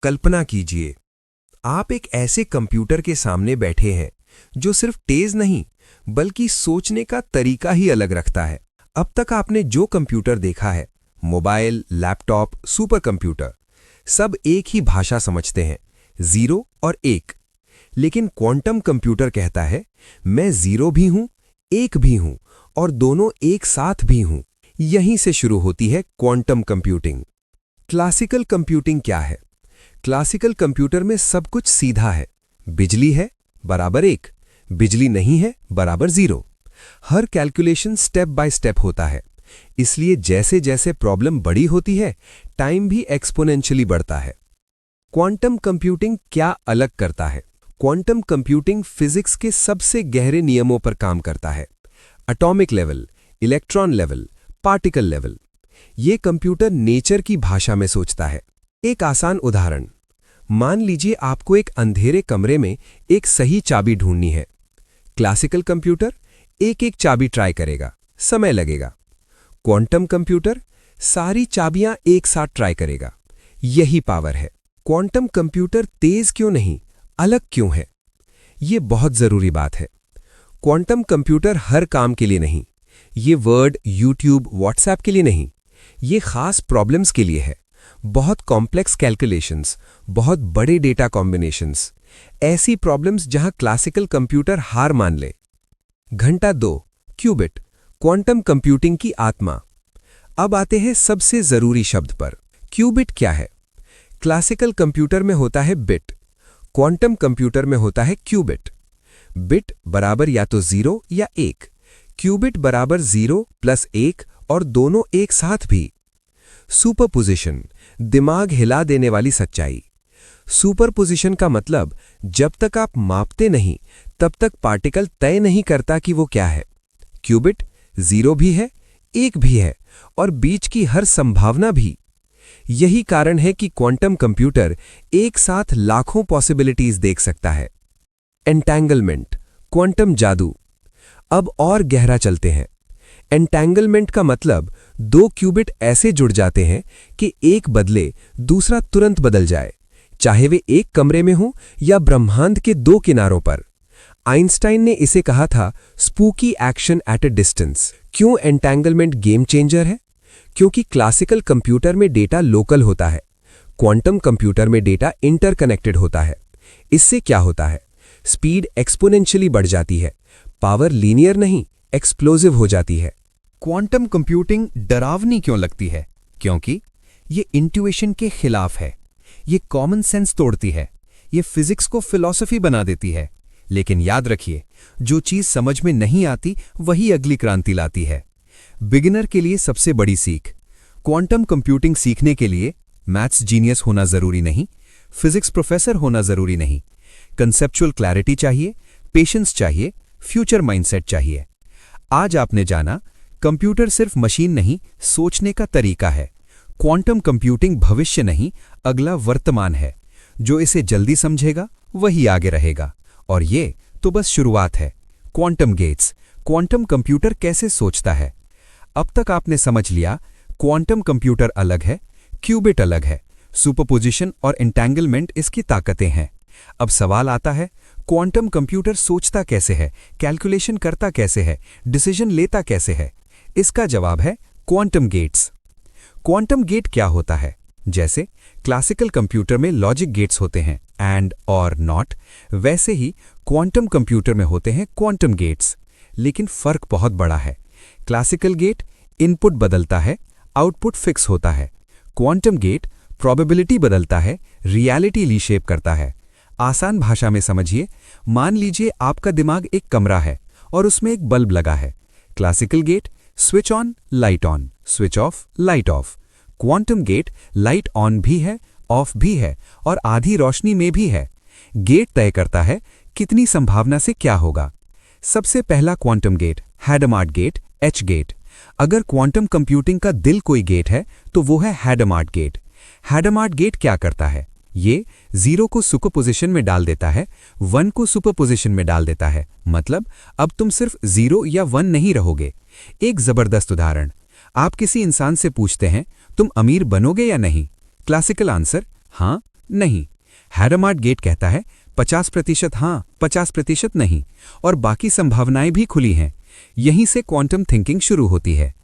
कल्पना कीजिए, आप एक ऐसे कंप्यूटर के सामने बैठे हैं जो सिर्फ तेज नहीं बल्कि सोचने का तरीका ही अलग रखता है। अब तक आपने जो कंप्यूटर देखा है, मोबाइल, लैपटॉप, सुपर कंप्यूटर, सब एक ही भाषा समझते हैं, 0 और 1। लेकिन क्वांटम कंप्यूटर कहता है, मैं 0 भी हूं, 1 भी हूं और दोनों एक साथ भी हूं। यहीं से शुरू होती है क्वांटम कंप्यूटिंग। क्लासिकल कंप्यूटिंग क्या है? क्लासिकल कंप्यूटर में सब कुछ सीधा है। बिजली है बराबर 1, बिजली नहीं है बराबर 0। हर कैलकुलेशन स्टेप बाय स्टेप होता है। इसलिए जैसे जैसे प्रॉब्लम बड़ी होती है, टाइम भी एक्सपोनेंशियली बढ़ता है। क्वांटम कंप्यूटिंग क्या अलग करता है? क्वांटम कंप्यूटिंग फिजिक्स के सबसे गहरे नियमों पर काम करता है। Atomic level, electron level, particle level. ये कंप्यूटर नेचर की भाषा में सोचता है। एक आसान उदाहरण, मान लीजिए आपको एक अंधेरे कमरे में एक सही चाबी ढूंढनी है। क्लासिकल कंप्यूटर एक एक चाबी ट्राई करेगा, समय लगेगा। क्वांटम कंप्यूटर सारी चाबियां एक साथ ट्राई करेगा। यही पावर है। क्वांटम कंप्यूटर तेज क्यों नहीं, अलग क्यों है? ये बहुत जरूरी बात है। क्वांटम कंप्यूटर हर काम के लिए नहीं, ये वर्ड, यूट्यूब, व्हाट्सएप के लिए नहीं, ये खास प्रॉब्लम्स के लिए है। बहुत कॉम्प्लेक्स कैलकुलेशंस, बहुत बड़े डेटा कॉम्बिनेशंस, ऐसी प्रॉब्लम्स जहां क्लासिकल कंप्यूटर हार मान ले। घंटा 2, क्यूबिट, क्वांटम कंप्यूटिंग की आत्मा। अब आते हैं सबसे जरूरी शब्द पर। क्यूबिट क्या है? क्लासिकल कंप्यूटर में होता है बिट, क्वांटम कंप्यूटर में होता है क्यूबिट। बिट बराबर या तो 0 या 1, क्यूबिट बराबर 0 + 1 और दोनों एक साथ भी। सुपरपोजिशन, दिमाग हिला देने वाली सच्चाई। सुपरपोजिशन का मतलब जब तक आप मापते नहीं तब तक पार्टिकल तय नहीं करता कि वो क्या है। क्यूबिट 0 भी है, 1 भी है और बीच की हर संभावना भी। यही कारण है कि क्वांटम कंप्यूटर एक साथ लाखों पॉसिबिलिटीज देख सकता है। एंटैंगलमेंट, क्वांटम जादू। अब और गहरा चलते हैं। एंटैंगलमेंट का मतलब 2 क्यूबिट ऐसे जुड़ जाते हैं कि एक बदले दूसरा तुरंत बदल जाए, चाहे वे एक कमरे में हो या ब्रह्मांड के 2 किनारों पर। आइंस्टाइन ने इसे कहा था spooky action at a distance. क्यों एंटैंगलमेंट गेम चेंजर है? क्योंकि क्लासिकल कंप्यूटर में डेटा लोकल होता है, क्वांटम कंप्यूटर में डेटा इंटरकनेक्टेड होता है। इससे क्या होता है? स्पीड एक्सपोनेंशियली बढ़ जाती है, पावर लीनियर नहीं एक्सप्लोसिव हो जाती है। क्वांटम कंप्यूटिंग डरावनी क्यों लगती है? क्योंकि ये इंट्यूएशन के खिलाफ है, ये कॉमन सेंस तोड़ती है, ये फिजिक्स को फिलॉसफी बना देती है। लेकिन याद रखिए, जो चीज समझ में नहीं आती वही अगली क्रांति लाती है। बिगिनर के लिए सबसे बड़ी सीख, क्वांटम कंप्यूटिंग सीखने के लिए मैथ्स जीनियस होना जरूरी नहीं, फिजिक्स प्रोफेसर होना जरूरी नहीं। कंसेप्चुअल क्लैरिटी चाहिए, पेशेंस चाहिए, फ्यूचर माइंडसेट चाहिए। आज आपने जाना, कंप्यूटर सिर्फ मशीन नहीं, सोचने का तरीका है। क्वांटम कंप्यूटिंग भविष्य नहीं, अगला वर्तमान है। जो इसे जल्दी समझेगा वही आगे रहेगा। और ये तो बस शुरुआत है। क्वांटम गेट्स, क्वांटम कंप्यूटर कैसे सोचता है? अब तक आपने समझ लिया, क्वांटम कंप्यूटर अलग है, क्यूबिट अलग है, सुपरपोजिशन और एंटैंगलमेंट इसकी ताकतें हैं। अब सवाल आता है, क्वांटम कंप्यूटर सोचता कैसे है, कैलकुलेशन करता कैसे है, डिसीजन लेता कैसे है? इसका जवाब है क्वांटम गेट्स। क्वांटम गेट क्या होता है? जैसे क्लासिकल कंप्यूटर में लॉजिक गेट्स होते हैं, एंड, और, नॉट, वैसे ही क्वांटम कंप्यूटर में होते हैं क्वांटम गेट्स। लेकिन फर्क बहुत बड़ा है। क्लासिकल गेट इनपुट बदलता है, आउटपुट फिक्स होता है। क्वांटम गेट प्रोबेबिलिटी बदलता है, रियलिटी रीशेप करता है। आसान भाषा में समझिए, मान लीजिए आपका दिमाग एक कमरा है और उसमें एक बल्ब लगा है। Classical gate switch on, switch off, light off. Quantum gate light on भी है, ऑफ भी है और आधी रोशनी में भी है। गेट तय करता है कितनी संभावना से क्या होगा। सबसे पहला quantum gate Hadamard gate, H gate. अगर क्वांटम कंप्यूटिंग का दिल कोई गेट है तो वो है हैडमार्ट गेट। हैडमार्ट गेट क्या करता है? ये 0 को सुपरपोजिशन में डाल देता है, 1 को सुपरपोजिशन में डाल देता है। मतलब अब तुम सिर्फ 0 या 1 नहीं रहोगे। एक जबरदस्त उदाहरण, आप किसी इंसान से पूछते हैं, तुम अमीर बनोगे या नहीं? क्लासिकल आंसर, हाँ नहीं। हैडमार्ड गेट कहता है 50% हाँ, 50% नहीं, और बाकी संभावनाएं भी खुली हैं। यहीं से क्वांटम थिंकिंग शुरू होती है।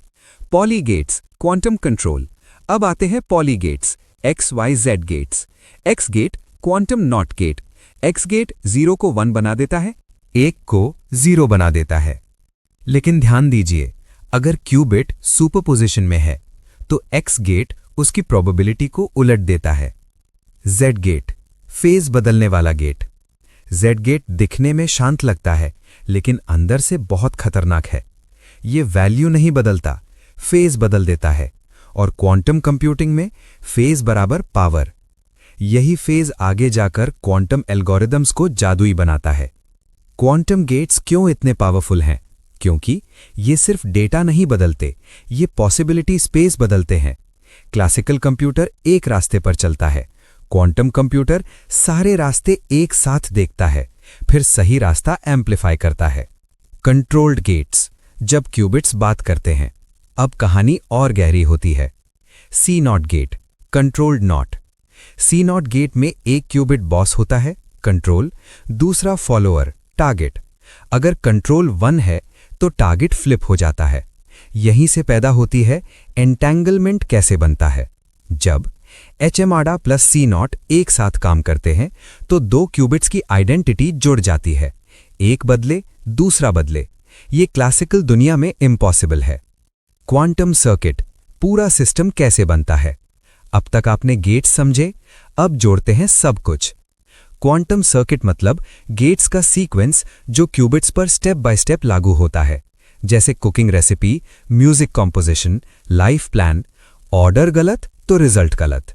Pauli gates, quantum control. अब आते हैं Pauli gates, XYZ gates. X gate quantum not gate. X gate 0 को 1 बना देता है, 1 को 0 बना देता है। लेकिन ध्यान दीजिए, अगर क्यूबिट सुपरपोजिशन में है तो एक्स गेट उसकी प्रोबेबिलिटी को उलट देता है। Z गेट, फेज बदलने वाला गेट। Z गेट दिखने में शांत लगता है, लेकिन अंदर से बहुत खतरनाक है। ये वैल्यू नहीं बदलता, फेज बदल देता है। और क्वांटम कंप्यूटिंग में फेज बराबर पावर। यही फेज आगे जाकर क्वांटम एल्गोरिदम्स को जादुई बनाता है। क्वांटम गेट्स क्यों इतने पावरफुल हैं? क्योंकि ये सिर्फ डेटा नहीं बदलते, ये पॉसिबिलिटी स्पेस बदलते हैं। क्लासिकल कंप्यूटर एक रास्ते पर चलता है, क्वांटम कंप्यूटर सारे रास्ते एक साथ देखता है, फिर सही रास्ता एम्प्लीफाई करता है। कंट्रोल्ड गेट्स, जब क्यूबिट्स बात करते हैं। अब कहानी और गहरी होती है। C0 gate, controlled not. C0 gate में एक क्यूबिट बॉस होता है, कंट्रोल, दूसरा फॉलोअर, टारगेट। अगर कंट्रोल 1 है तो टारगेट फ्लिप हो जाता है। यहीं से पैदा होती है एंटेंगलमेंट कैसे बनता है। जब HMADA प्लस C0 एक साथ काम करते हैं तो 2 क्यूबिट्स की आइडेंटिटी जुड़ जाती है। एक बदले, दूसरा बदले। ये क्लासिकल दुनिया में इम्पॉसिबल है। क्वांटम सर्किट, पूरा सिस्टम कैसे बनता है। अब तक आपने गेट्स समझे, अब जोड़ते हैं सब कुछ। क्वांटम सर्किट मतलब गेट्स का सीक्वेंस जो क्यूबिट्स पर स्टेप बाय स्टेप लागू होता है, जैसे cooking recipe, music composition, life plan. Order गलत तो रिजल्ट गलत।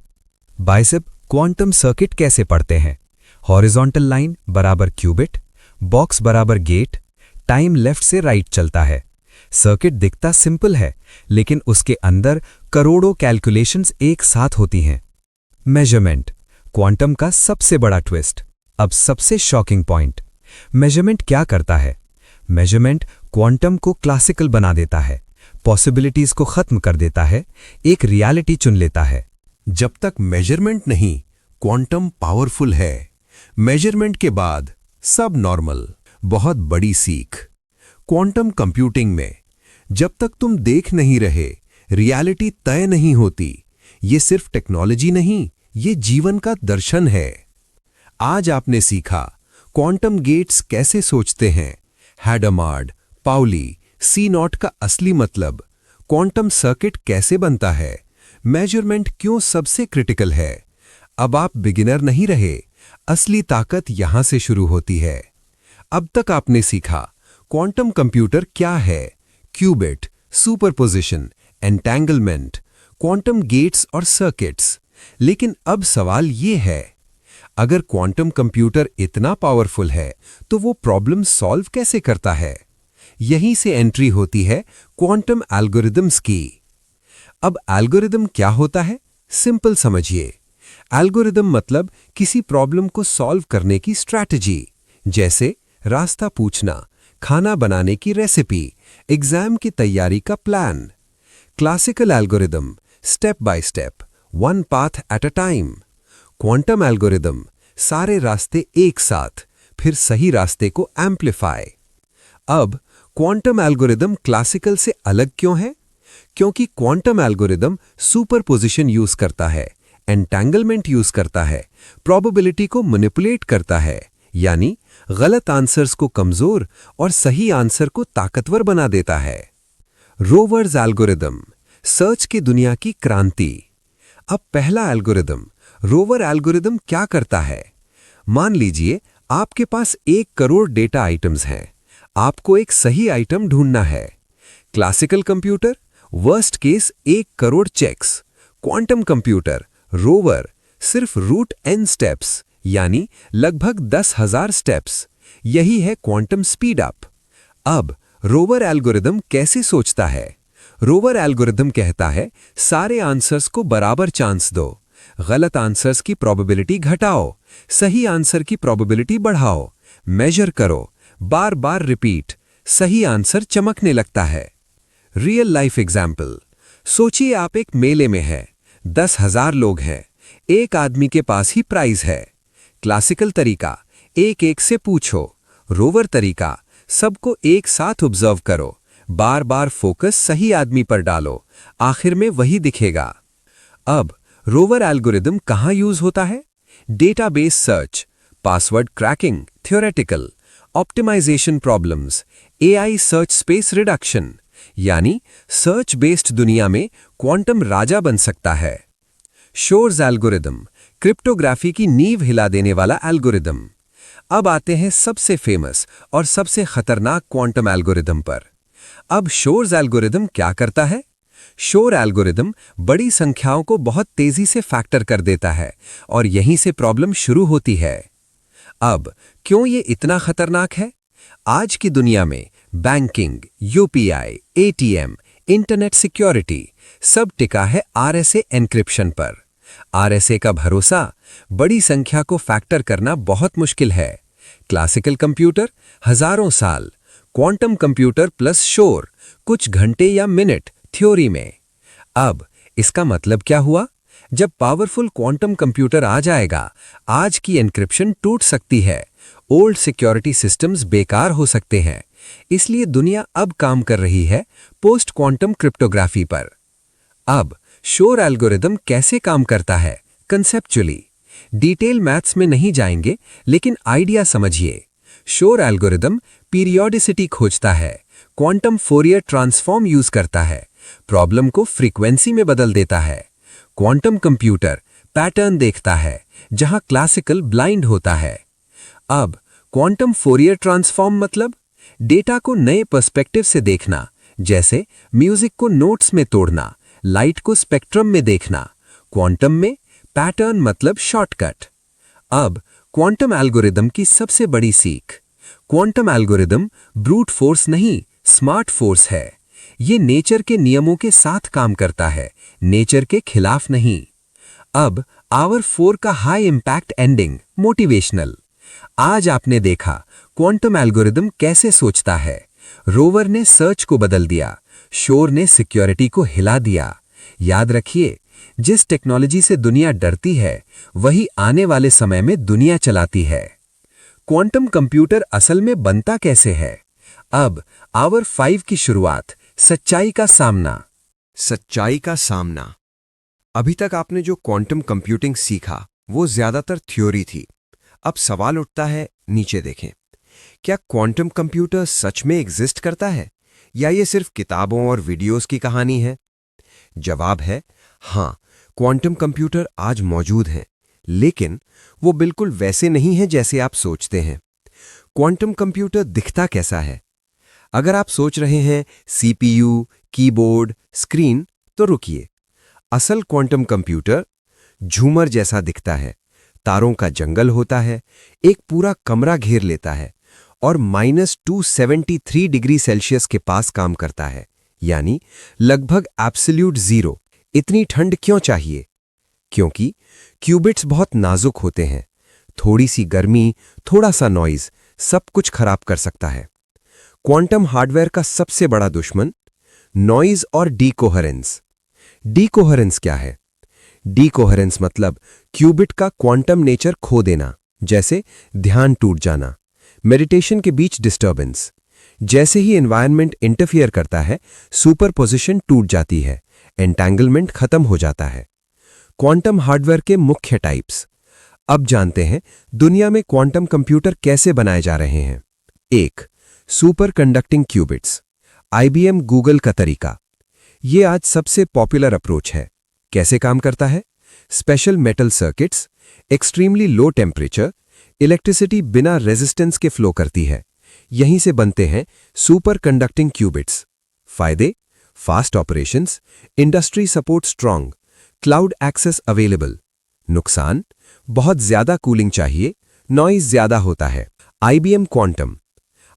बाइसेप क्वांटम सर्किट कैसे पढ़ते हैं? हॉरिजॉन्टल लाइन बराबर क्यूबिट, बॉक्स बराबर गेट, टाइम लेफ्ट से राइट चलता है। सर्किट दिखता सिंपल है, लेकिन उसके अंदर करोड़ों कैलकुलेशंस एक साथ होती हैं। मेजरमेंट, क्वांटम का सबसे बड़ा ट्विस्ट। अब सबसे शॉकिंग पॉइंट, मेजरमेंट क्या करता है? मेजरमेंट क्वांटम को क्लासिकल बना देता है, पॉसिबिलिटीज को खत्म कर देता है, एक रियलिटी चुन लेता है। जब तक मेजरमेंट नहीं, क्वांटम पावरफुल है। मेजरमेंट के बाद सब नॉर्मल। बहुत बड़ी सीख क्वांटम कंप्यूटिंग में, जब तक तुम देख नहीं रहे, रियलिटी तय नहीं होती। ये सिर्फ टेक्नोलॉजी नहीं, ये जीवन का दर्शन है। आज आपने सीखा क्वांटम गेट्स कैसे सोचते हैं, हैडमार्ड, पाउली, C0 का असली मतलब, क्वांटम सर्किट कैसे बनता है, मेजरमेंट क्यों सबसे क्रिटिकल है। अब आप बिगिनर नहीं रहे, असली ताकत यहां से शुरू होती है। अब तक आपने सीखा क्वांटम कंप्यूटर क्या है, qubit, superposition, entanglement, quantum gates और सर्किट्स। लेकिन अब सवाल ये है, अगर क्वांटम कंप्यूटर इतना पावरफुल है तो वो प्रॉब्लम सॉल्व कैसे करता है? यहीं से एंट्री होती है क्वांटम एल्गोरिदम्स की। अब एल्गोरिदम क्या होता है, सिंपल समझिए। एल्गोरिदम मतलब किसी प्रॉब्लम को सॉल्व करने की स्ट्रैटेजी, जैसे रास्ता पूछना, खाना बनाने की रेसिपी, एग्जाम की तैयारी का plan. Classical algorithm step by step, one path at a time. Quantum algorithm सारे रास्ते एक साथ, फिर सही रास्ते को एम्प्लीफाई। अब क्वांटम एल्गोरिदम क्लासिकल से अलग क्यों है? क्योंकि क्वांटम एल्गोरिदम सुपरपोजिशन यूज करता है, एंटेंगलमेंट यूज करता है, प्रोबेबिलिटी को मैनिपुलेट करता है, यानी गलत आंसर्स को कमजोर और सही आंसर को ताकतवर बना देता है। रोवर्स एल्गोरिदम, सर्च की दुनिया की क्रांति। अब पहला एल्गोरिदम, रोवर एल्गोरिदम क्या करता है? मान लीजिए आपके पास 1 करोड़ डेटा आइटम्स हैं, आपको एक सही आइटम ढूंढना है। Classical computer, worst case 1 crore checks. Quantum computer, Grover, सिर्फ रूट n स्टेप्स, यानी लगभग 10,000 स्टेप्स। यही है क्वांटम स्पीड अप। अब रोवर एल्गोरिदम कैसे सोचता है? रोवर एल्गोरिदम कहता है सारे आंसर्स को बराबर चांस दो, गलत आंसर्स की प्रोबेबिलिटी घटाओ, सही आंसर की प्रोबेबिलिटी बढ़ाओ, मेजर करो, बार बार रिपीट, सही आंसर चमकने लगता है। रियल लाइफ एग्जाम्पल, सोचिए आप एक मेले में हैं, 10,000 लोग हैं, एक आदमी के पास ही प्राइज है। क्लासिकल तरीका, एक एक से पूछो। रोवर तरीका, सबको एक साथ ऑब्जर्व करो, बार बार फोकस सही आदमी पर डालो, आखिर में वही दिखेगा। अब रोवर एल्गोरिदम कहाँ यूज होता है? Database search, password cracking, theoretical, optimisation problems, AI search space reduction, यानी सर्च बेस्ड दुनिया में क्वांटम राजा बन सकता है। शोर्स एल्गोरिदम, क्रिप्टोग्राफी की नींव हिला देने वाला एल्गोरिदम। अब आते हैं सबसे फेमस और सबसे खतरनाक क्वांटम एल्गोरिदम पर। अब शोर्स एल्गोरिदम क्या करता है? शोर एल्गोरिदम बड़ी संख्याओं को बहुत तेजी से फैक्टर कर देता है और यहीं से प्रॉब्लम शुरू होती है। अब क्यों ये इतना खतरनाक है? आज की दुनिया में banking, UPI, ATM, internet security सब टिका है आरएसए एन्क्रिप्शन पर। आरएसए का भरोसा, बड़ी संख्या को फैक्टर करना बहुत मुश्किल है। क्लासिकल कंप्यूटर हजारों साल, क्वांटम कंप्यूटर प्लस शोर कुछ घंटे या मिनट थ्योरी में। अब इसका मतलब क्या हुआ? जब पावरफुल क्वांटम कंप्यूटर आ जाएगा, आज की एन्क्रिप्शन टूट सकती है, ओल्ड सिक्योरिटी सिस्टम्स बेकार हो सकते हैं। इसलिए दुनिया अब काम कर रही है पोस्ट क्वांटम क्रिप्टोग्राफी पर। अब शोर एल्गोरिदम कैसे काम करता है कंसेप्चुअली? डिटेल मैथ्स में नहीं जाएंगे, लेकिन आइडिया समझिए। शोर एल्गोरिदम पीरियोडिसिटी खोजता है, क्वांटम फोरियर ट्रांसफॉर्म यूज करता है, प्रॉब्लम को फ्रीक्वेंसी में बदल देता है। क्वांटम कंप्यूटर पैटर्न देखता है, जहां क्लासिकल ब्लाइंड होता है। अब क्वांटम फोरियर ट्रांसफॉर्म मतलब डेटा को नए पर्सपेक्टिव से देखना, जैसे म्यूजिक को नोट्स में तोड़ना, लाइट को स्पेक्ट्रम में देखना। क्वांटम में पैटर्न मतलब शॉर्टकट। अब क्वांटम एल्गोरिदम की सबसे बड़ी सीख, क्वांटम एल्गोरिदम ब्रूट फोर्स नहीं, स्मार्ट फोर्स है। ये नेचर के नियमों के साथ काम करता है, नेचर के खिलाफ नहीं। अब आवर 4 का हाई इंपैक्ट एंडिंग, मोटिवेशनल। आज आपने देखा क्वांटम एल्गोरिदम कैसे सोचता है। रोवर ने सर्च को बदल दिया, शोर ने सिक्योरिटी को हिला दिया। याद रखिए, जिस टेक्नोलॉजी से दुनिया डरती है, वही आने वाले समय में दुनिया चलाती है। क्वांटम कंप्यूटर असल में बनता कैसे है? अब आवर 5 की शुरुआत, सच्चाई का सामना। सच्चाई का सामना। अभी तक आपने जो क्वांटम कंप्यूटिंग सीखा वो ज्यादातर थ्योरी थी। अब सवाल उठता है, नीचे देखें, क्या क्वांटम कंप्यूटर सच में एग्जिस्ट करता है या ये सिर्फ किताबों और वीडियोस की कहानी है? जवाब है हां, क्वांटम कंप्यूटर आज मौजूद हैं, लेकिन वो बिल्कुल वैसे नहीं है जैसे आप सोचते हैं। क्वांटम कंप्यूटर दिखता कैसा है? अगर आप सोच रहे हैं सीपीयू, कीबोर्ड, स्क्रीन, तो रुकिए। असल क्वांटम कंप्यूटर झूमर जैसा दिखता है। तारों का जंगल होता है, एक पूरा कमरा घेर लेता है और -273 डिग्री सेल्सियस के पास काम करता है, यानी लगभग एब्सोल्यूट जीरो। इतनी ठंड क्यों चाहिए? क्योंकि क्यूबिट्स बहुत नाजुक होते हैं। थोड़ी सी गर्मी, थोड़ा सा नॉइज, सब कुछ खराब कर सकता है। क्वांटम हार्डवेयर का सबसे बड़ा दुश्मन नॉइज और डीकोहेरेंस। डीकोहेरेंस क्या है? डीकोहेरेंस मतलब क्यूबिट का क्वांटम नेचर खो देना, जैसे ध्यान टूट जाना, मेडिटेशन के बीच डिस्टर्बेंस। जैसे ही एनवायरनमेंट इंटरफियर करता है, सुपरपोजिशन टूट जाती है, एंटेंगलमेंट खत्म हो जाता है। क्वांटम हार्डवेयर के मुख्य टाइप्स अब जानते हैं। दुनिया में क्वांटम कंप्यूटर कैसे बनाए जा रहे हैं। 1. Super conducting qubits, IBM Google का तरीका। यह आज सबसे पॉपुलर अप्रोच है। कैसे काम करता है? Special metal circuits, extremely low temperature, electricity बिना रेजिस्टेंस के फ्लो करती है। यहीं से बनते हैं सुपर कंडक्टिंग क्यूबिट्स। फायदे: fast operations, industry support strong, cloud access available. नुकसान: बहुत ज्यादा कूलिंग चाहिए, नॉइज ज्यादा होता है। IBM quantum.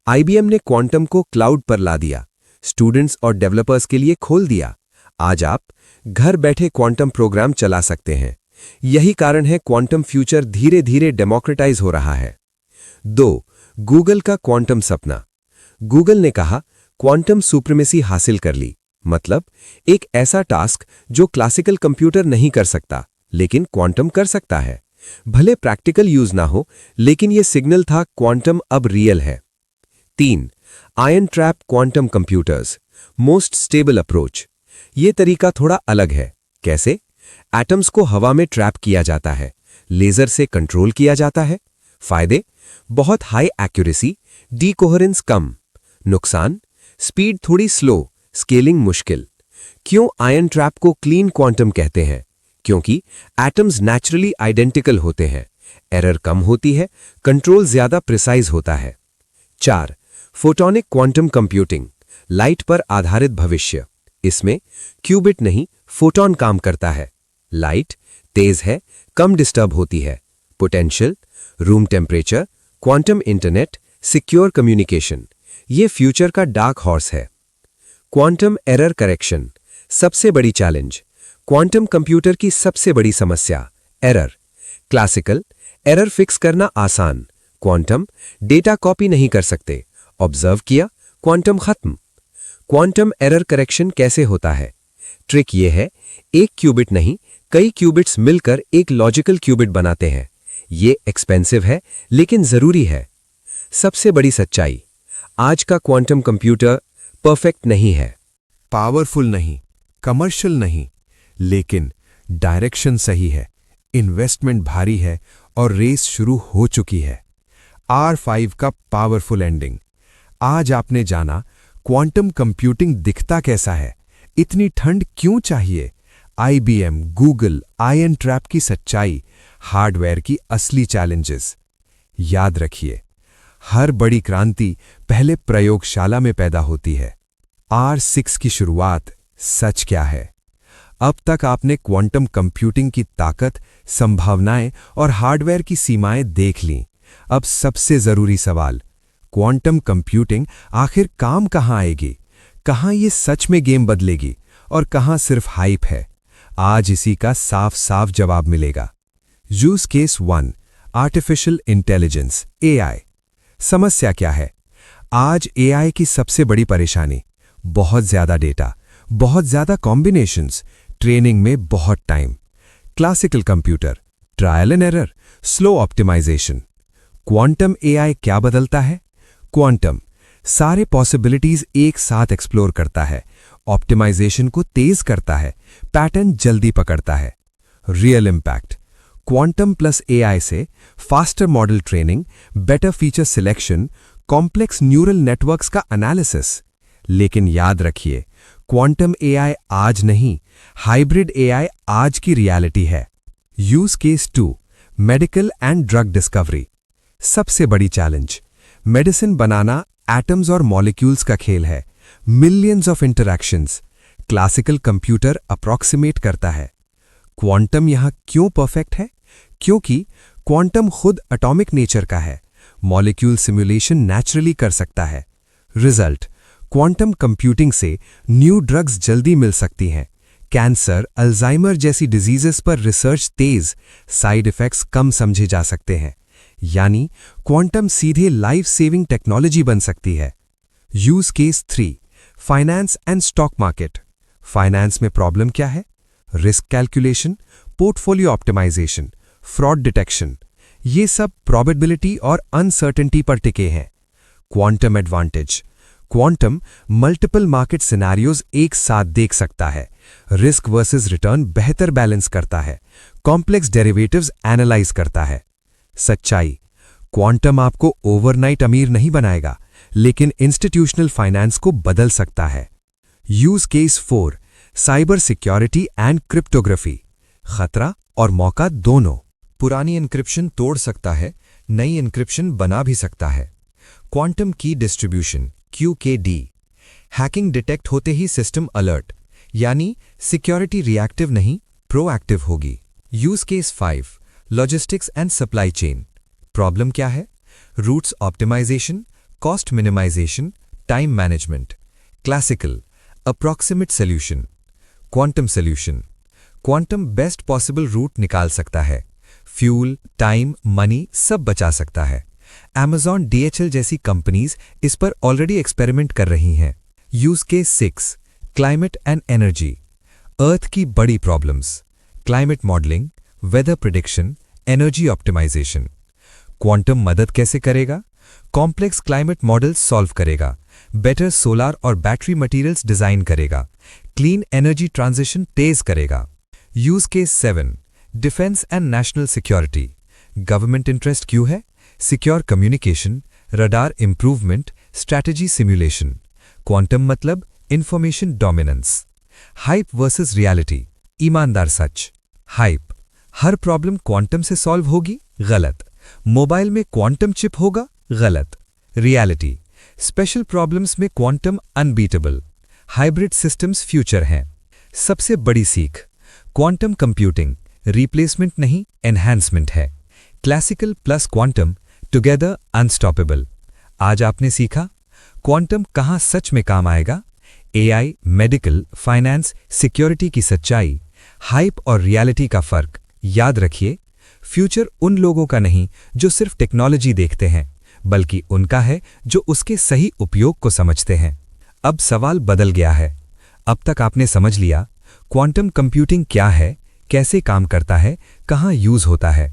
IBM ने क्वांटम को क्लाउड पर ला दिया, स्टूडेंट्स और डेवलपर्स के लिए खोल दिया। आज आप घर बैठे क्वांटम प्रोग्राम चला सकते हैं। यही कारण है क्वांटम फ्यूचर धीरे धीरे डेमोक्रेटाइज हो रहा है। 2. गूगल का क्वांटम सपना। गूगल ने कहा क्वांटम सुप्रीमेसी हासिल कर ली, मतलब एक ऐसा टास्क जो क्लासिकल कंप्यूटर नहीं कर सकता, लेकिन क्वांटम कर सकता है। भले प्रैक्टिकल यूज ना हो, लेकिन यह सिग्नल था क्वांटम अब रियल है। 3. Ion trap quantum computers, most stable approach. यह तरीका थोड़ा अलग है। कैसे? एटम्स को हवा में ट्रैप किया जाता है, लेजर से कंट्रोल किया जाता है। फायदे? बहुत हाई एक्यूरेसी, डीकोहेरेंस कम। नुकसान? स्पीड थोड़ी स्लो, स्केलिंग मुश्किल। क्यों आयन ट्रैप को क्लीन क्वांटम कहते हैं? क्योंकि एटम्स नेचुरली आइडेंटिकल होते हैं, एरर कम होती है, कंट्रोल ज्यादा प्रिसाइज होता है। 4. फोटोनिक क्वांटम कंप्यूटिंग, लाइट पर आधारित भविष्य। इसमें क्यूबिट नहीं, फोटोन काम करता है। लाइट तेज है, कम डिस्टर्ब होती है। Potential, room temperature, quantum internet, secure communication. ये फ्यूचर का डार्क हॉर्स है। क्वांटम एरर करेक्शन, सबसे बड़ी चैलेंज। क्वांटम कंप्यूटर की सबसे बड़ी समस्या एरर। क्लासिकल एरर फिक्स करना आसान, क्वांटम डेटा कॉपी नहीं कर सकते। ऑब्जर्व किया, क्वांटम खत्म। क्वांटम एरर करेक्शन कैसे होता है? ट्रिक यह है, एक क्यूबिट नहीं, कई क्यूबिट्स मिलकर एक लॉजिकल क्यूबिट बनाते हैं। ये एक्सपेंसिव है, लेकिन जरूरी है। सबसे बड़ी सच्चाई, आज का क्वांटम कंप्यूटर परफेक्ट नहीं है, पावरफुल नहीं, कमर्शियल नहीं, लेकिन डायरेक्शन सही है, इन्वेस्टमेंट भारी है और रेस शुरू हो चुकी है। R5 का पावरफुल एंडिंग। आज आपने जाना क्वांटम कंप्यूटिंग दिखता कैसा है, इतनी ठंड क्यों चाहिए, IBM, गूगल, आयन ट्रैप की सच्चाई, हार्डवेयर की असली चैलेंजेस। याद रखिए, हर बड़ी क्रांति पहले प्रयोगशाला में पैदा होती है। R6 की शुरुआत सच क्या है? अब तक आपने क्वांटम कंप्यूटिंग की ताकत, संभावनाएं और हार्डवेयर की सीमाएं देख लीं। अब सबसे जरूरी सवाल, क्वांटम कंप्यूटिंग आखिर काम कहां आएगी? कहां ये सच में गेम बदलेगी और कहां सिर्फ हाइप है? आज इसी का साफ साफ जवाब मिलेगा। Use case 1, artificial intelligence, AI। समस्या क्या है? आज AI की सबसे बड़ी परेशानी, बहुत ज्यादा डेटा, बहुत ज्यादा कॉम्बिनेशंस, ट्रेनिंग में बहुत time. Classical computer, trial and error, slow optimisation. Quantum AI क्या बदलता है? क्वांटम सारे पॉसिबिलिटीज एक साथ एक्सप्लोर करता है, ऑप्टिमाइजेशन को तेज करता है, पैटर्न जल्दी पकड़ता है। Real impact, quantum plus AI से faster model training, better feature selection, complex neural networks का एनालिसिस। लेकिन याद रखिए, क्वांटम AI आज नहीं, हाइब्रिड AI आज की रियलिटी है। Use case 2, medical and drug discovery. सबसे बड़ी चैलेंज, मेडिसिन बनाना एटम्स और मॉलिक्यूल्स का खेल है, millions of interactions. Classical computer approximate करता है। क्वांटम यहां क्यों परफेक्ट है? क्योंकि क्वांटम खुद एटॉमिक नेचर का है, मॉलिक्यूल सिमुलेशन नेचुरली कर सकता है। रिजल्ट, क्वांटम कंप्यूटिंग से न्यू ड्रग्स जल्दी मिल सकती हैं, कैंसर, अल्जाइमर जैसी डिजीजेस पर रिसर्च तेज, साइड इफेक्ट्स कम समझे जा सकते हैं। यानी क्वांटम सीधे लाइफ सेविंग टेक्नोलॉजी बन सकती है। Use case 3, finance and stock market. Finance में प्रॉब्लम क्या है? Risk calculation, portfolio optimisation, fraud detection. ये सब प्रोबेबिलिटी और अनसर्टेनिटी पर टिके हैं। Quantum advantage, quantum multiple market scenarios एक साथ देख सकता है, रिस्क वर्सेस रिटर्न बेहतर बैलेंस करता है, कॉम्प्लेक्स डेरिवेटिव्स एनालाइज करता है। सच्चाई, क्वांटम आपको ओवरनाइट अमीर नहीं बनाएगा, लेकिन इंस्टीट्यूशनल फाइनेंस को बदल सकता है। Use case 4, cyber security and cryptography. खतरा और मौका दोनों। पुरानी एन्क्रिप्शन तोड़ सकता है, नई एन्क्रिप्शन बना भी सकता है। क्वांटम की डिस्ट्रीब्यूशन, QKD। हैकिंग डिटेक्ट होते ही सिस्टम अलर्ट, यानी सिक्योरिटी रिएक्टिव नहीं, प्रोएक्टिव होगी। Use case 5, logistics and supply chain. Problem क्या है? Routes optimisation, cost minimisation, time management. Classical approximate solution, quantum solution. Quantum best possible route निकाल सकता है, फ्यूल, टाइम, मनी सब बचा सकता है। Amazon, DHL जैसी कंपनीज इस पर ऑलरेडी एक्सपेरिमेंट कर रही हैं। Use case 6, climate and energy. Earth की बड़ी problems, climate modelling, weather prediction, energy optimisation. Quantum मदद कैसे करेगा? कॉम्प्लेक्स क्लाइमेट मॉडल सॉल्व करेगा, बेटर सोलार और बैटरी मटेरियल्स डिजाइन करेगा, क्लीन एनर्जी ट्रांजिशन तेज करेगा। Use case 7, defence and national security. Government interest क्यों है? Secure communication, radar improvement, strategy simulation. Quantum मतलब information dominance. Hype versus reality, ईमानदार सच। हाइप, हर प्रॉब्लम क्वांटम से सॉल्व होगी, गलत। मोबाइल में क्वांटम चिप होगा, गलत। रियलिटी, स्पेशल प्रॉब्लम्स में quantum unbeatable. Hybrid systems future हैं। सबसे बड़ी सीख, क्वांटम कंप्यूटिंग रिप्लेसमेंट नहीं, एनहांसमेंट है। Classical plus quantum together unstoppable. आज आपने सीखा क्वांटम कहां सच में काम आएगा, एआई, मेडिकल, फाइनेंस, सिक्योरिटी की सच्चाई, हाइप और रियलिटी का फर्क। याद रखिए, फ्यूचर उन लोगों का नहीं जो सिर्फ टेक्नोलॉजी देखते हैं, बल्कि उनका है जो उसके सही उपयोग को समझते हैं। अब सवाल बदल गया है। अब तक आपने समझ लिया क्वांटम कंप्यूटिंग क्या है, कैसे काम करता है, कहां यूज होता है।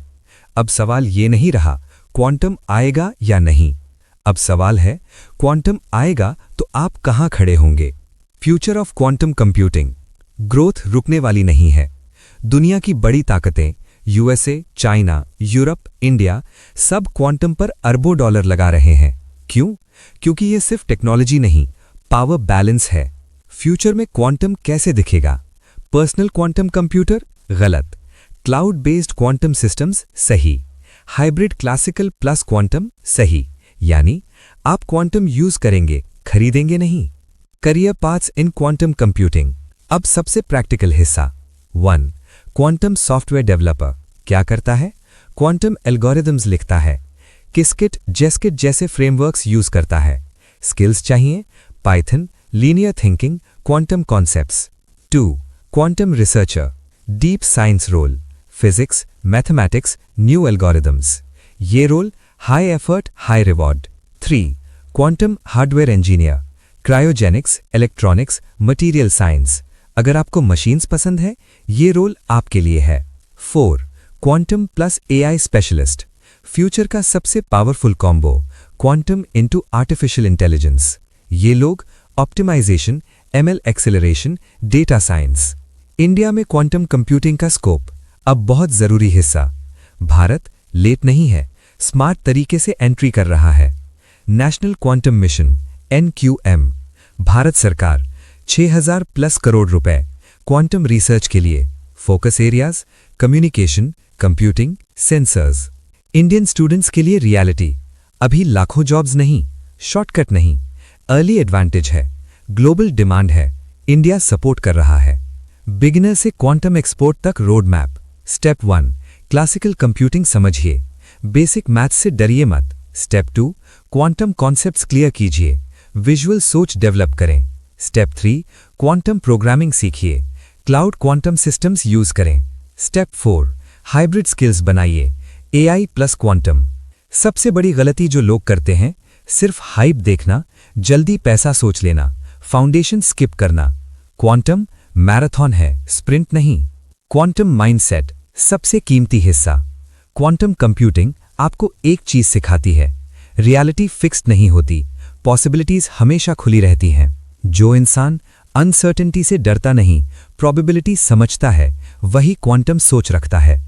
अब सवाल ये नहीं रहा क्वांटम आएगा या नहीं। अब सवाल है क्वांटम आएगा तो आप कहां खड़े होंगे। Future of quantum computing. Growth रुकने वाली नहीं है। दुनिया की बड़ी ताकतें यूएसए, चाइना, यूरोप, इंडिया सब क्वांटम पर अरबों डॉलर लगा रहे हैं। क्यों? क्योंकि ये सिर्फ टेक्नोलॉजी नहीं, पावर बैलेंस है। फ्यूचर में क्वांटम कैसे दिखेगा? पर्सनल क्वांटम कंप्यूटर, गलत। क्लाउड बेस्ड क्वांटम सिस्टम्स, सही। हाइब्रिड क्लासिकल प्लस क्वांटम, सही। यानी आप क्वांटम यूज करेंगे, खरीदेंगे नहीं। करियर पाथ्स इन क्वांटम कंप्यूटिंग। अब सबसे प्रैक्टिकल हिस्सा। 1. क्वांटम सॉफ्टवेयर डेवलपर क्या करता है? क्वांटम एल्गोरिदम्स लिखता है। किस्किट, जेस्किट जैसे फ्रेमवर्क्स यूज करता है। स्किल्स चाहिए? Python, linear thinking, quantum concepts. 2. Quantum researcher, deep science role, physics, mathematics, new algorithms. ये role high effort, high reward. 3. Quantum hardware engineer, cryogenics, electronics, material science. अगर आपको machines पसंद है, ये रोल आपके लिए है। 4. Quantum plus AI specialist, future का सबसे powerful combo, quantum into artificial intelligence. ये लोग optimisation, ML acceleration, data science. India में क्वांटम कंप्यूटिंग का स्कोप अब बहुत जरूरी हिस्सा। भारत लेट नहीं है, स्मार्ट तरीके से एंट्री कर रहा है। National quantum mission NQM, Bharat सरकार 6000 प्लस करोड़ रुपए क्वांटम रिसर्च के लिए। Focus areas communication, computing, sensors. Indian students के लिए रियलिटी, अभी लाखों जॉब्स नहीं, शॉर्टकट नहीं, अर्ली एडवांटेज है, ग्लोबल डिमांड है, इंडिया सपोर्ट कर रहा है। बिगिनर से क्वांटम एक्सपोर्ट तक road map. Step 1, classical computing समझिए, बेसिक मैथ्स से डरिए मत। स्टेप 2, क्वांटम कॉन्सेप्ट्स क्लियर कीजिए, विजुअल सोच डेवलप करें। स्टेप 3, क्वांटम प्रोग्रामिंग सीखिए, क्लाउड क्वांटम सिस्टम्स यूज करें। स्टेप 4, हाइब्रिड स्किल्स बनाइए, एआई प्लस क्वांटम। सबसे बड़ी गलती जो लोग करते हैं, सिर्फ हाइप देखना, जल्दी पैसा सोच लेना, फाउंडेशन स्किप करना। क्वांटम मैराथन है, स्प्रिंट नहीं। क्वांटम माइंडसेट, सबसे कीमती हिस्सा। क्वांटम कंप्यूटिंग आपको एक चीज सिखाती है, रियलिटी फिक्स्ड नहीं होती, पॉसिबिलिटीज हमेशा खुली रहती हैं। जो इंसान अनसर्टेनिटी से डरता नहीं, प्रोबेबिलिटी समझता है, वही क्वांटम सोच रखता है।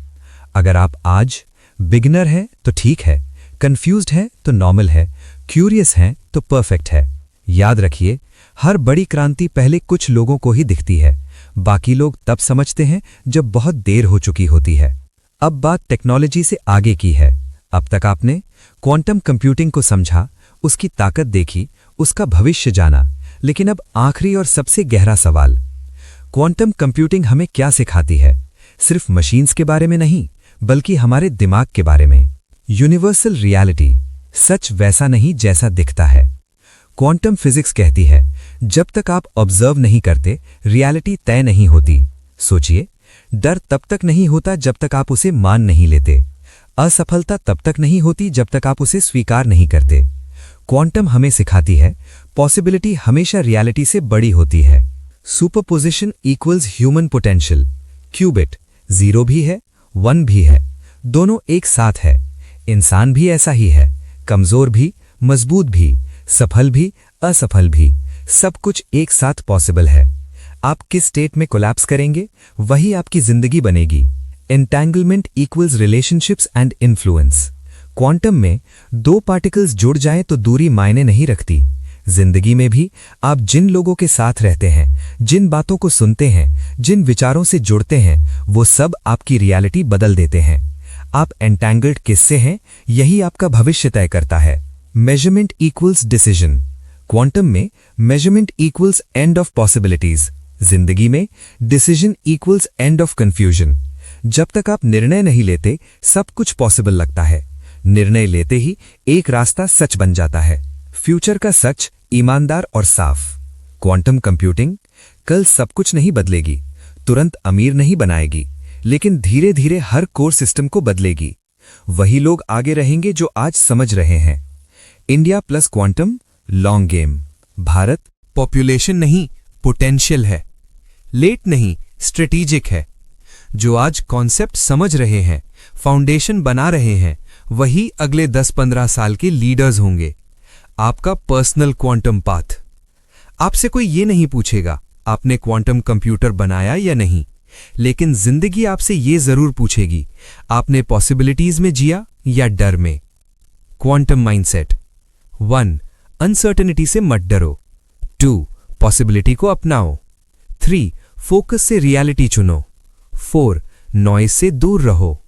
अगर आप आज बिगिनर हैं तो ठीक है, कंफ्यूज्ड हैं तो नॉर्मल है, क्यूरियस हैं तो परफेक्ट है। याद रखिए, हर बड़ी क्रांति पहले कुछ लोगों को ही दिखती है, बाकी लोग तब समझते हैं जब बहुत देर हो चुकी होती है। अब बात टेक्नोलॉजी से आगे की है। अब तक आपने क्वांटम कंप्यूटिंग को समझा, उसकी ताकत देखी, उसका भविष्य जाना, लेकिन अब आखिरी और सबसे गहरा सवाल, क्वांटम कंप्यूटिंग हमें क्या सिखाती है? सिर्फ मशीन्स के बारे में नहीं, बल्कि हमारे दिमाग के बारे में। यूनिवर्सल रियलिटी, सच वैसा नहीं जैसा दिखता है। क्वांटम फिजिक्स कहती है, जब तक आप ऑब्जर्व नहीं करते, रियलिटी तय नहीं होती। सोचिए, डर तब तक नहीं होता जब तक आप उसे मान नहीं लेते। असफलता तब तक नहीं होती जब तक आप उसे स्वीकार नहीं करते। क्वांटम हमें सिखाती है, पॉसिबिलिटी हमेशा रियलिटी से बड़ी होती है। Superposition equals human potential. Qubit 0 भी है वन भी है, दोनों एक साथ है। इंसान भी ऐसा ही है, कमजोर भी, मजबूत भी, सफल भी, असफल भी, सब कुछ एक साथ पॉसिबल है। आप किस स्टेट में कोलैप्स करेंगे, वही आपकी जिंदगी बनेगी। Entanglement equals relationships and influence. Quantum में दो पार्टिकल्स जुड़ जाएं तो दूरी मायने नहीं रखती। जिंदगी में भी आप जिन लोगों के साथ रहते हैं, जिन बातों को सुनते हैं, जिन विचारों से जुड़ते हैं, वो सब आपकी रियलिटी बदल देते हैं। आप एंटैंगल्ड किससे हैं, यही आपका भविष्य तय करता है। Measurement equals decision. क्वांटम में measurement equals end of possibilities. जिंदगी में decision equals end of confusion. जब तक आप निर्णय नहीं लेते, सब कुछ पॉसिबल लगता है। निर्णय लेते ही एक रास्ता सच बन जाता है। फ्यूचर का सच ईमानदार और साफ। क्वांटम कंप्यूटिंग कल सब कुछ नहीं बदलेगी, तुरंत अमीर नहीं बनाएगी, लेकिन धीरे धीरे हर कोर सिस्टम को बदलेगी। वही लोग आगे रहेंगे जो आज समझ रहे हैं। India plus quantum long game. Bharat population नहीं, पोटेंशियल है। लेट नहीं, स्ट्रेटेजिक है। जो आज कॉन्सेप्ट समझ रहे हैं, फाउंडेशन बना रहे हैं, वही अगले 10-15 साल के लीडर्स होंगे। आपका पर्सनल क्वांटम पाथ। आपसे कोई ये नहीं पूछेगा आपने क्वांटम कंप्यूटर बनाया या नहीं, लेकिन जिंदगी आपसे ये जरूर पूछेगी आपने पॉसिबिलिटीज में जिया या डर में। Quantum mindset. 1. अनसर्टेनिटी से मत डरो। 2. पॉसिबिलिटी को अपनाओ। 3. फोकस से रियलिटी चुनो। 4. नॉइज से दूर रहो।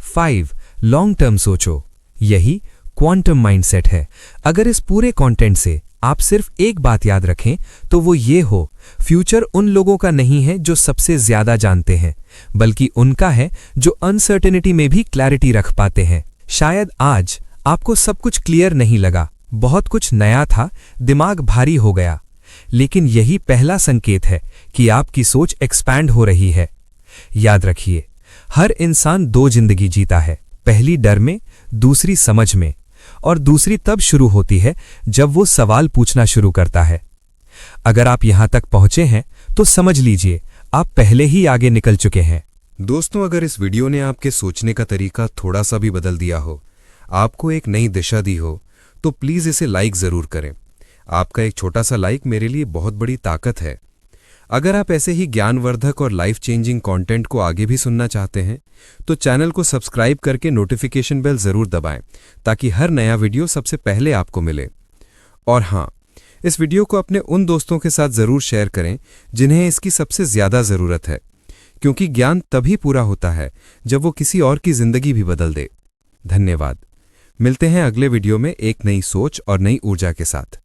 5. लॉन्ग टर्म सोचो। यही क्वांटम माइंडसेट है। अगर इस पूरे कंटेंट से आप सिर्फ एक बात याद रखें तो वो ये हो, फ्यूचर उन लोगों का नहीं है जो सबसे ज्यादा जानते हैं, बल्कि उनका है जो अनसर्टेनिटी में भी क्लैरिटी रख पाते हैं। शायद आज आपको सब कुछ क्लियर नहीं लगा, बहुत कुछ नया था, दिमाग भारी हो गया, लेकिन यही पहला संकेत है कि आपकी सोच एक्सपैंड हो रही है। याद रखिए, हर इंसान 2 जिंदगी जीता है, पहली डर में, दूसरी समझ में, और दूसरी तब शुरू होती है जब वो सवाल पूछना शुरू करता है। अगर आप यहां तक पहुंचे हैं तो समझ लीजिए आप पहले ही आगे निकल चुके हैं। दोस्तों, अगर इस वीडियो ने आपके सोचने का तरीका थोड़ा सा भी बदल दिया हो, आपको एक नई दिशा दी हो, तो प्लीज इसे लाइक जरूर करें। आपका एक छोटा सा लाइक मेरे लिए बहुत बड़ी ताकत है। अगर आप ऐसे ही ज्ञानवर्धक और लाइफ चेंजिंग कंटेंट को आगे भी सुनना चाहते हैं तो चैनल को सब्सक्राइब करके नोटिफिकेशन बेल जरूर दबाएं, ताकि हर नया वीडियो सबसे पहले आपको मिले। और हाँ, इस वीडियो को अपने उन दोस्तों के साथ जरूर शेयर करें जिन्हें इसकी सबसे ज्यादा जरूरत है, क्योंकि ज्ञान तभी पूरा होता है जब वो किसी और की जिंदगी भी बदल दे। धन्यवाद। मिलते हैं अगले वीडियो में एक नई सोच और नई ऊर्जा के साथ।